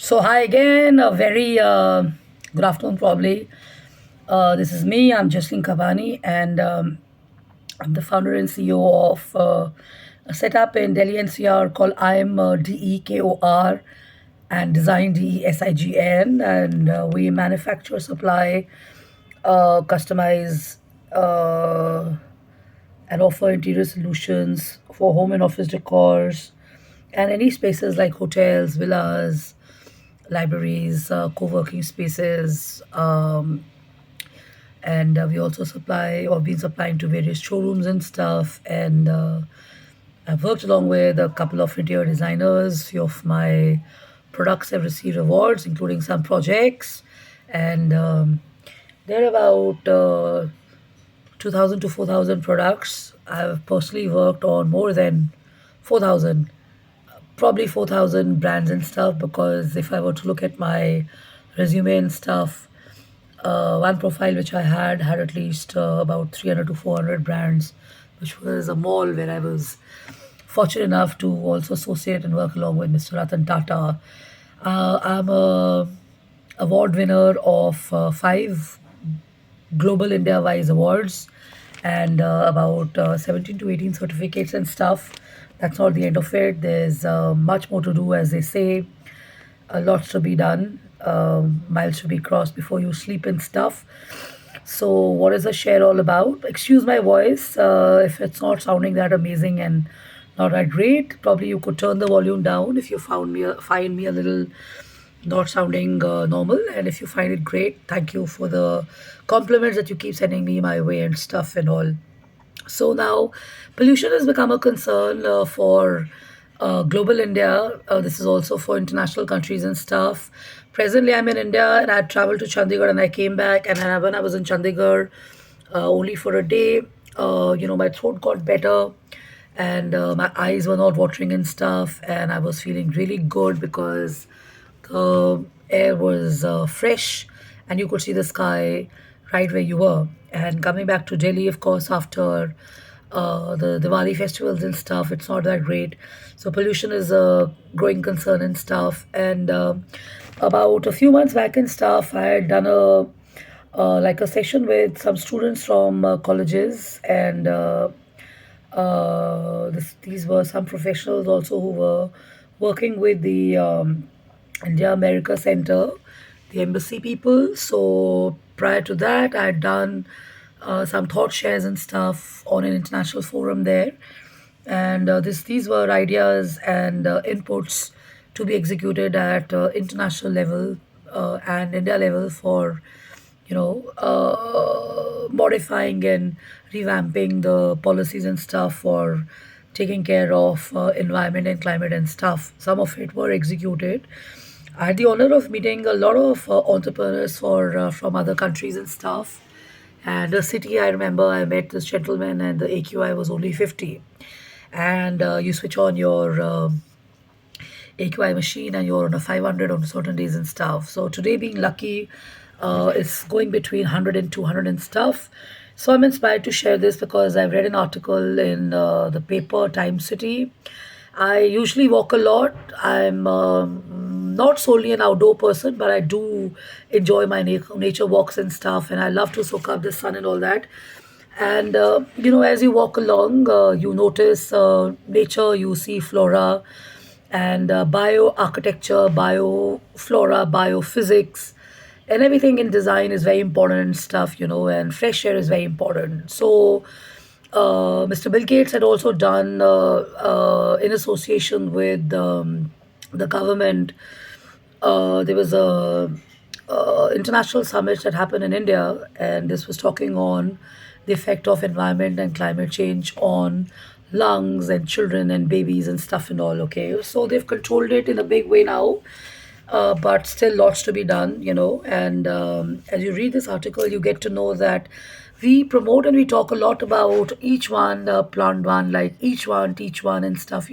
So, hi again. A very good afternoon, probably. This is me. I'm Jesslyn Cavani, and I'm the founder and CEO of a setup in Delhi NCR called I'm DEKOR and Design DESIGN. And we manufacture, supply, customize, uh, and offer interior solutions for home and office decors and any spaces like hotels, villas, libraries, co-working spaces, and we also supply or been supplying to various showrooms and stuff. And I've worked along with a couple of interior designers. Few of my products have received awards, including some projects, and there are about 2,000 to 4,000 products. I've personally worked on more than 4,000, probably 4,000 brands and stuff, because if I were to look at my resume and stuff, one profile which I had at least about 300 to 400 brands, which was a mall where I was fortunate enough to also associate and work along with Mr. Ratan Tata. I'm a award winner of five global India wise awards and about 17 to 18 certificates and stuff. That's not the end of it. There's much more to do, as they say, lots to be done, miles to be crossed before you sleep and stuff. So, what is the share all about? Excuse my voice if it's not sounding that amazing and not that great. Probably you could turn the volume down if you find me a little not sounding normal. And if you find it great, thank you for the compliments that you keep sending me my way and stuff and all. So now, pollution has become a concern for global India. This is also for international countries and stuff. Presently, I'm in India and I traveled to Chandigarh and I came back. And when I was in Chandigarh, only for a day, my throat got better and my eyes were not watering and stuff. And I was feeling really good because the air was fresh and you could see the sky right where you were. And coming back to Delhi, of course, after the Diwali festivals and stuff, it's not that great. So pollution is a growing concern and stuff. And about a few months back and stuff, I had done a session with some students from colleges and these were some professionals also who were working with the India America Center, the embassy people. So prior to that, I had done some thought shares and stuff on an international forum there, and these were ideas and inputs to be executed at international level and India level for modifying and revamping the policies and stuff for taking care of environment and climate and stuff. Some of it were executed. I had the honor of meeting a lot of entrepreneurs from other countries and stuff. And the city, I remember I met this gentleman and the AQI was only 50. And you switch on your AQI machine and you're on a 500 on certain days and stuff. So today being lucky is going between 100 and 200 and stuff. So I'm inspired to share this because I've read an article in the paper Time City. I usually walk a lot. I'm not solely an outdoor person, but I do enjoy my nature walks and stuff, and I love to soak up the sun and all that. And as you walk along, you notice nature, you see flora and bioarchitecture, bioflora, biophysics, and everything in design is very important and stuff, and fresh air is very important. So, Mr. Bill Gates had also done, in association with the government, there was a international summit that happened in India, and this was talking on the effect of environment and climate change on lungs and children and babies and stuff and all. Okay, so they've controlled it in a big way now, but still lots to be done, And as you read this article, you get to know that we promote and we talk a lot about each one, plant one, like each one, teach one, and stuff.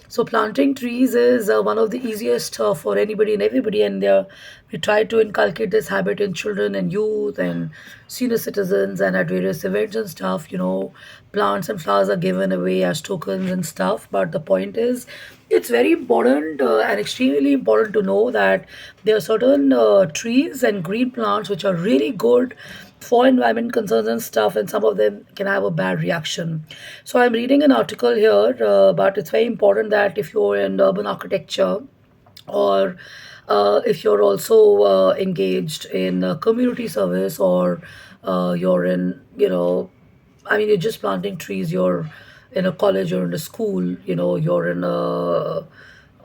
So planting trees is one of the easiest for anybody and everybody, and we try to inculcate this habit in children and youth and senior citizens, and at various events and stuff. Plants and flowers are given away as tokens and stuff. But the point is, It's very important and extremely important to know that there are certain trees and green plants which are really good for environment concerns and stuff, and some of them can have a bad reaction. So I'm reading an article here, but it's very important that if you're in urban architecture, or if you're also engaged in community service, or you're in, I mean, you're just planting trees, you're in a college or in a school, you're in a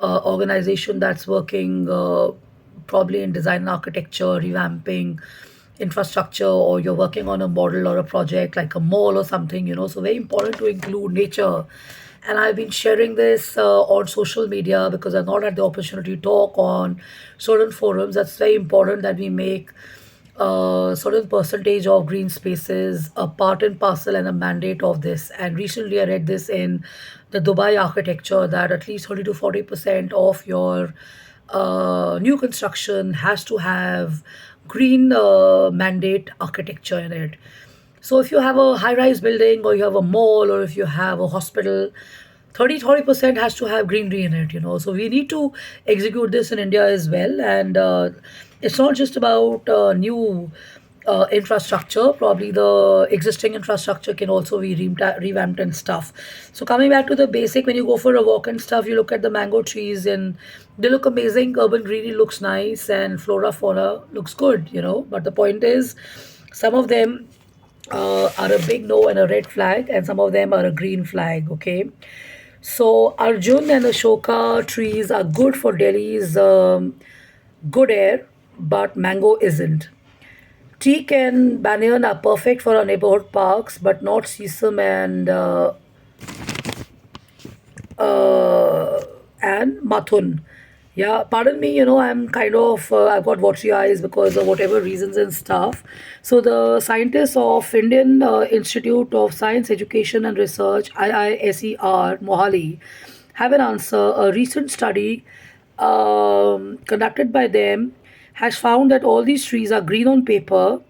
organization that's working probably in design and architecture, revamping infrastructure, or you're working on a model or a project like a mall or something, so very important to include nature. And I've been sharing this on social media because I've not had the opportunity to talk on certain forums. That's very important that we make a certain percentage of green spaces a part and parcel and a mandate of this. And recently I read this in the Dubai architecture that at least 30 to 40% of your new construction has to have green mandate architecture in it. So if you have a high rise building, or you have a mall, or if you have a hospital, 30-40% has to have greenery in it, So we need to execute this in India as well. And it's not just about new infrastructure. Probably the existing infrastructure can also be revamped and stuff. So coming back to the basic, when you go for a walk and stuff, you look at the mango trees and they look amazing. Urban greenery looks nice and flora fauna looks good, But the point is, some of them are a big no and a red flag, and some of them are a green flag. Okay, so Arjun and Ashoka trees are good for Delhi's good air, but mango isn't. Teak and banyan are perfect for our neighborhood parks, but not sesame and mathun. Yeah, pardon me, I'm kind of, I've got watery eyes because of whatever reasons and stuff. So, the scientists of Indian Institute of Science, Education and Research, IISER, Mohali, have an answer. A recent study conducted by them has found that all these trees are green on paper.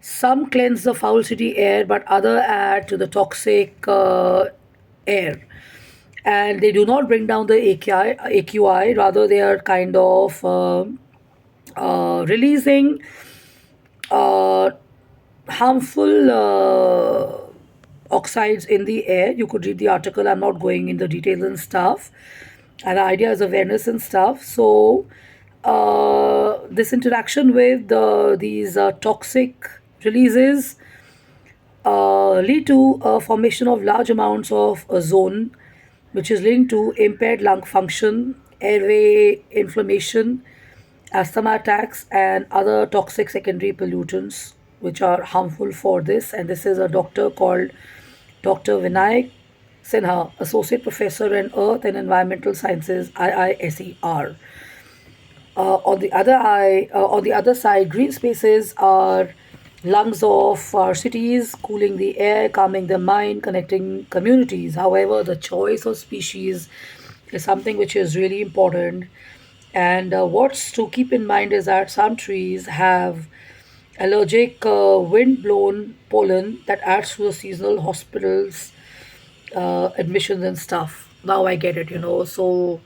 Some cleanse the foul city air, but other add to the toxic air, and they do not bring down the AQI. Rather, they are kind of releasing uh, harmful oxides in the air. You could read the article. I'm not going in the details and stuff. And the idea is awareness and stuff. So, this interaction with these toxic releases lead to a formation of large amounts of ozone, which is linked to impaired lung function, airway inflammation, asthma attacks, and other toxic secondary pollutants, which are harmful for this. And this is a doctor called Dr. Vinayak Sinha, Associate Professor in Earth and Environmental Sciences, IISER. On the other side, green spaces are lungs of our cities, cooling the air, calming the mind, connecting communities. However, the choice of species is something which is really important. And what's to keep in mind is that some trees have allergic wind-blown pollen that adds to the seasonal hospitals admissions and stuff. Now I get it, So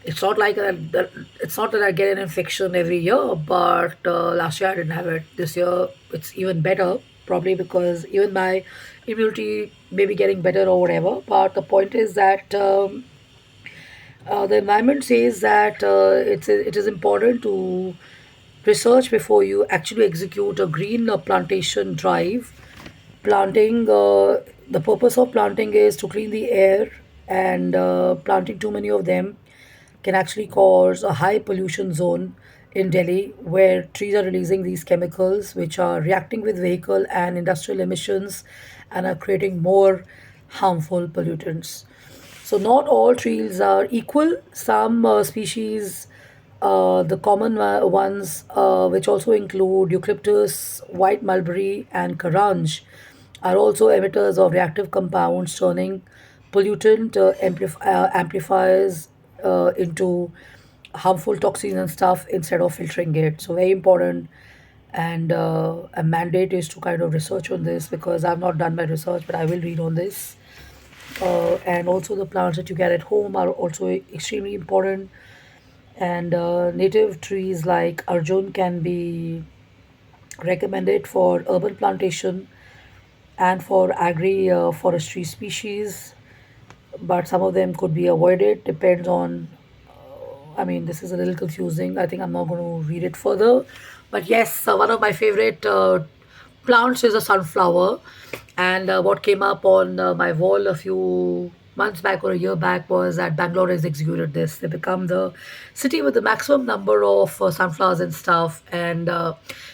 it's not like it's not that I get an infection every year, but last year I didn't have it. This year it's even better, probably because even my immunity may be getting better or whatever. But the point is that the environment says that it is important to research before you actually execute a green plantation drive. Planting, the purpose of planting is to clean the air, and planting too many of them can actually cause a high pollution zone in Delhi, where trees are releasing these chemicals which are reacting with vehicle and industrial emissions and are creating more harmful pollutants. So not all trees are equal. Some species, the common ones, which also include eucalyptus, white mulberry, and karanj, are also emitters of reactive compounds, turning pollutant amplifiers into harmful toxins and stuff instead of filtering it. So very important. And a mandate is to kind of research on this because I've not done my research, but I will read on this. and also the plants that you get at home are also extremely important. And native trees like Arjun can be recommended for urban plantation and for agri forestry species, but some of them could be avoided. Depends on, I mean, this is a little confusing. I think I'm not going to read it further. But yes, one of my favorite plants is a sunflower. And what came up on my wall a few months back or a year back was that Bangalore has executed this. They become the city with the maximum number of sunflowers and stuff. And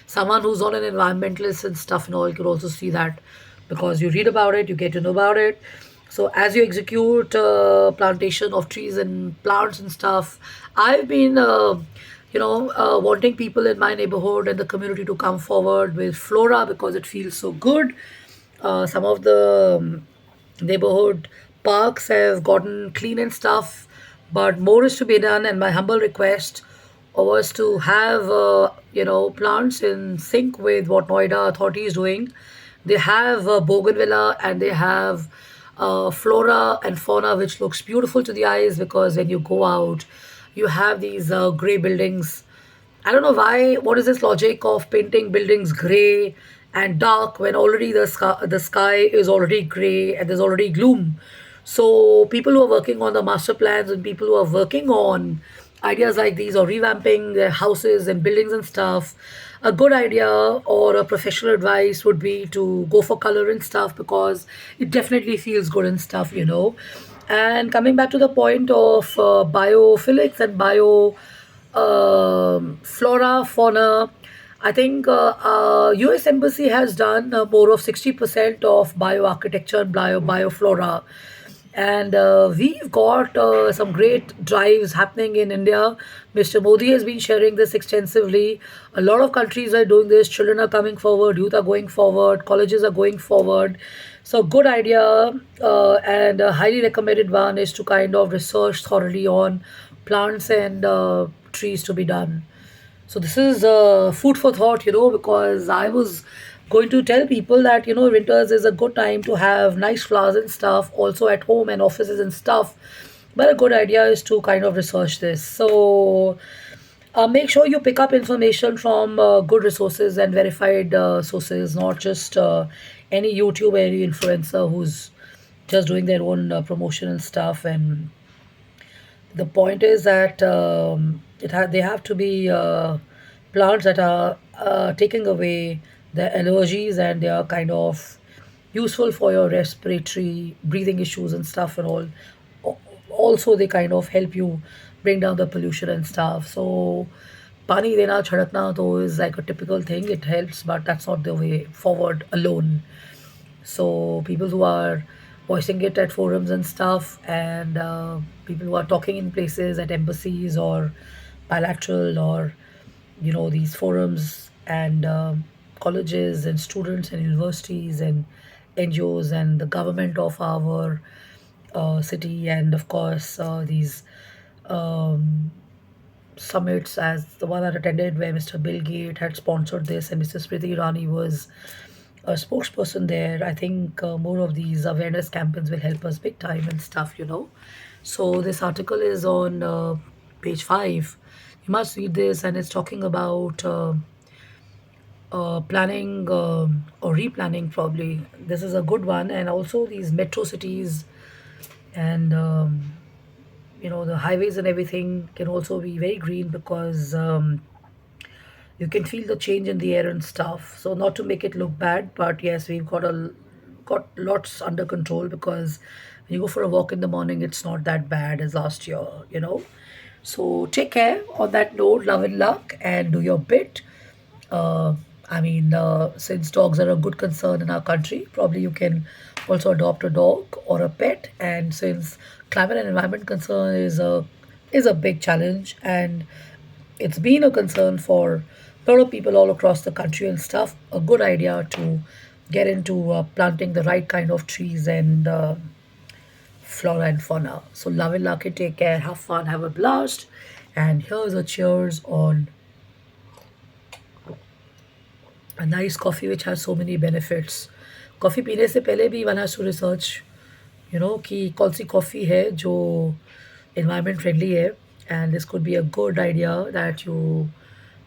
someone who's not an environmentalist and stuff and all, you could also see that because you read about it, you get to know about it. So as you execute plantation of trees and plants and stuff, I've been, wanting people in my neighborhood and the community to come forward with flora because it feels so good. Some of the neighborhood parks have gotten clean and stuff, but more is to be done. And my humble request was to have, plants in sync with what Noida Authority is doing. They have bougainvillea and they have flora and fauna, which looks beautiful to the eyes because when you go out, you have these gray buildings. I don't know why. What is this logic of painting buildings gray and dark when already the sky is already gray and there's already gloom? So people who are working on the master plans and people who are working on ideas like these or revamping their houses and buildings and stuff, a good idea or a professional advice would be to go for color and stuff because it definitely feels good and stuff. And coming back to the point of biophilics and flora, fauna. I think U.S. Embassy has done more of 60% of bioarchitecture and bioflora. And we've got some great drives happening in India. Mr. Modi has been sharing this extensively. A lot of countries are doing this. Children are coming forward, youth are going forward, colleges are going forward. So, good idea, and a highly recommended one is to kind of research thoroughly on plants and trees to be done. So this is food for thought, because I was going to tell people that winters is a good time to have nice flowers and stuff, also at home and offices and stuff. But a good idea is to kind of research this. So make sure you pick up information from good resources and verified sources, not just any YouTube or any influencer who's just doing their own promotion and stuff. And the point is that they have to be plants that are taking away the allergies and they are kind of useful for your respiratory breathing issues and stuff and all. Also, they kind of help you bring down the pollution and stuff. So, pani dena chhadakna though is like a typical thing. It helps, but that's not the way forward alone. So people who are voicing it at forums and stuff, and people who are talking in places at embassies or bilateral or these forums and colleges and students and universities and NGOs and the government of our city, and of course these um, summits as the one I attended where Mr. Bill Gates had sponsored this and Mr. Smriti Irani was a spokesperson there. I think more of these awareness campaigns will help us big time and stuff. So this article is on page 5. You must read this, and it's talking about planning or replanning probably. This is a good one, and also these metro cities and the highways and everything can also be very green because you can feel the change in the air and stuff. So not to make it look bad, but yes, we've got lots under control because when you go for a walk in the morning, it's not that bad as last year. So take care. On that note, love and luck, and do your bit. Uh, since dogs are a good concern in our country, probably you can also adopt a dog or a pet. And since climate and environment concern is a big challenge, and it's been a concern for a lot of people all across the country and stuff, a good idea to get into planting the right kind of trees and flora and fauna. So love and lucky, take care, have fun, have a blast. And here's a cheers on a nice coffee which has so many benefits. Coffee पीने से पहले भी one has to research, कि कौन सी coffee है जो environment friendly है, and this could be a good idea that you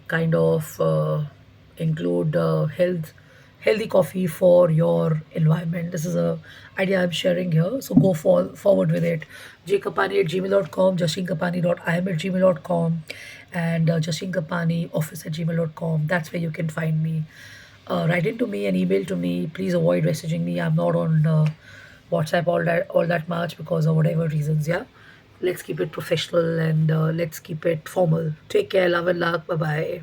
kind of include healthy coffee for your environment. This is a idea I'm sharing here, so go forward with it. jkapani@gmail.com, jashinkapani.im@gmail.com, and jashinkapanioffice@gmail.com. That's where you can find me. Write into me and email to me. Please avoid messaging me. I'm not on WhatsApp all that much because of whatever reasons. Yeah, let's keep it professional, and let's keep it formal. Take care. Love and luck. Bye bye.